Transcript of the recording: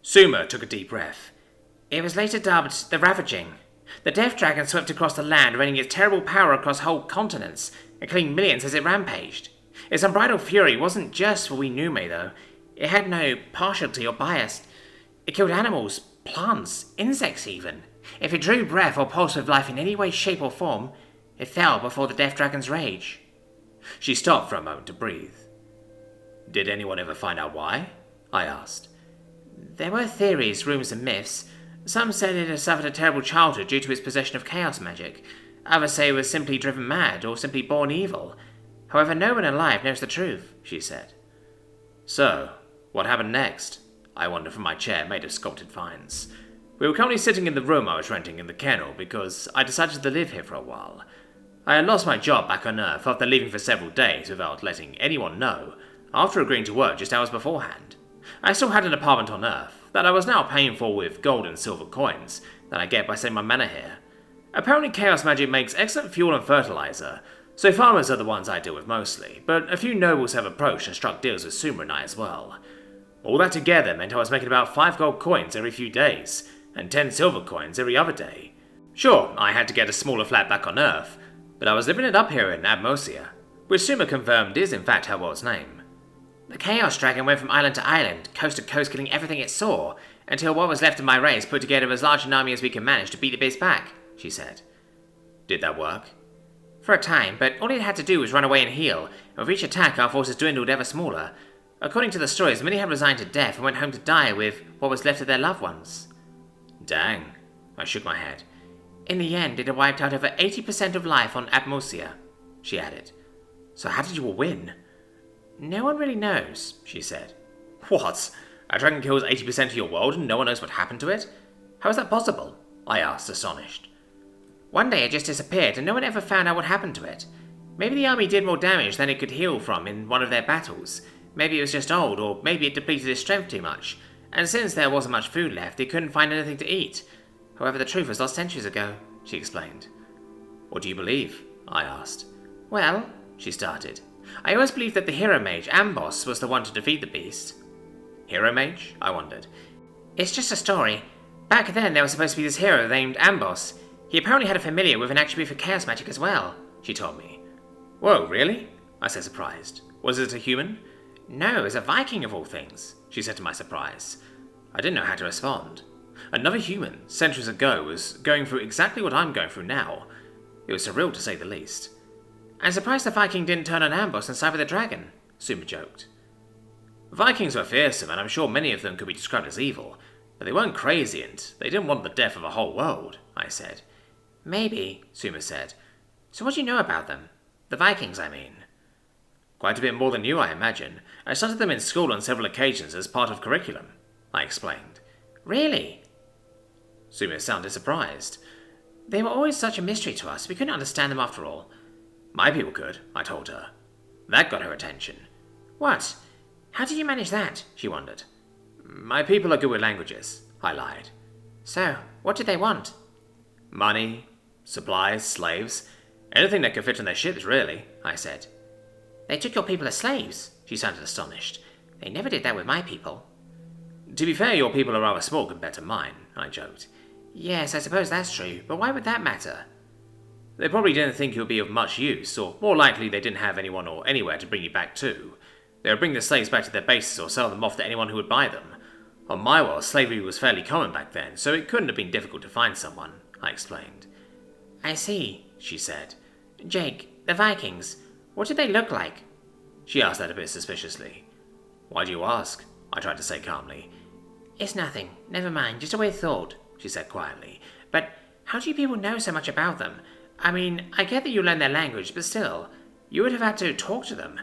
Suma took a deep breath. It was later dubbed the Ravaging. The Death Dragon swept across the land, raining its terrible power across whole continents, and killing millions as it rampaged. Its unbridled fury wasn't just for we Nume, though. It had no partiality or bias. It killed animals, plants, insects even. If it drew breath or pulsed with life in any way, shape or form, it fell before the Death Dragon's rage. She stopped for a moment to breathe. Did anyone ever find out why? I asked. There were theories, rumours and myths. Some said it had suffered a terrible childhood due to its possession of chaos magic. Others say it was simply driven mad or simply born evil. However, no one alive knows the truth, she said. So, what happened next? I wondered from my chair made of sculpted vines. We were currently sitting in the room I was renting in the kennel because I decided to live here for a while. I had lost my job back on Earth after leaving for several days without letting anyone know, after agreeing to work just hours beforehand. I still had an apartment on Earth that I was now paying for with gold and silver coins that I get by selling my mana here. Apparently chaos magic makes excellent fuel and fertilizer, so farmers are the ones I deal with mostly, but a few nobles have approached and struck deals with Suma and I as well. All that together meant I was making about 5 gold coins every few days, and 10 silver coins every other day. Sure, I had to get a smaller flat back on Earth, but I was living it up here in Atmosia, which Suma confirmed is in fact her world's name. The Chaos Dragon went from island to island, coast to coast, killing everything it saw, until what was left of my race put together as large an army as we could manage to beat the beast back, she said. Did that work? For a time, but all it had to do was run away and heal, and with each attack our forces dwindled ever smaller. According to the stories, many had resigned to death and went home to die with what was left of their loved ones. Dang. I shook my head. In the end, it had wiped out over 80% of life on Atmosia, she added. So how did you all win? No one really knows, she said. What? A dragon kills 80% of your world and no one knows what happened to it? How is that possible? I asked, astonished. One day it just disappeared and no one ever found out what happened to it. Maybe the army did more damage than it could heal from in one of their battles. Maybe it was just old, or maybe it depleted its strength too much. And since there wasn't much food left, it couldn't find anything to eat. However, the truth was lost centuries ago, she explained. What do you believe? I asked. Well, she started. I always believed that the hero mage, Amboss, was the one to defeat the beast. Hero mage? I wondered. It's just a story. Back then there was supposed to be this hero named Amboss. He apparently had a familiar with an attribute for chaos magic as well, she told me. Whoa, really? I said, surprised. Was it a human? No, it was a Viking of all things, she said to my surprise. I didn't know how to respond. Another human, centuries ago, was going through exactly what I'm going through now. It was surreal to say the least. I'm surprised the Viking didn't turn on Amboss and side with the dragon, Suma joked. Vikings were fearsome, and I'm sure many of them could be described as evil, but they weren't crazy and they didn't want the death of a whole world, I said. Maybe, Suma said. So what do you know about them? The Vikings, I mean. Quite a bit more than you, I imagine. I studied them in school on several occasions as part of curriculum, I explained. Really? Suma sounded surprised. They were always such a mystery to us. We couldn't understand them after all. My people could, I told her. That got her attention. What? How did you manage that? She wondered. My people are good with languages, I lied. So, what did they want? Money, supplies, slaves, anything that could fit on their ships, really, I said. They took your people as slaves, she sounded astonished. They never did that with my people. To be fair, your people are rather small compared to mine, I joked. Yes, I suppose that's true, but why would that matter? They probably didn't think you would be of much use, or more likely they didn't have anyone or anywhere to bring you back to. They would bring the slaves back to their bases or sell them off to anyone who would buy them. On my world, slavery was fairly common back then, so it couldn't have been difficult to find someone, I explained. I see, she said. Jake, the Vikings, what did they look like? She asked that a bit suspiciously. Why do you ask? I tried to say calmly. It's nothing. Never mind. Just a weird thought, she said quietly. But how do you people know so much about them? I mean, I get that you learn their language, but still, you would have had to talk to them.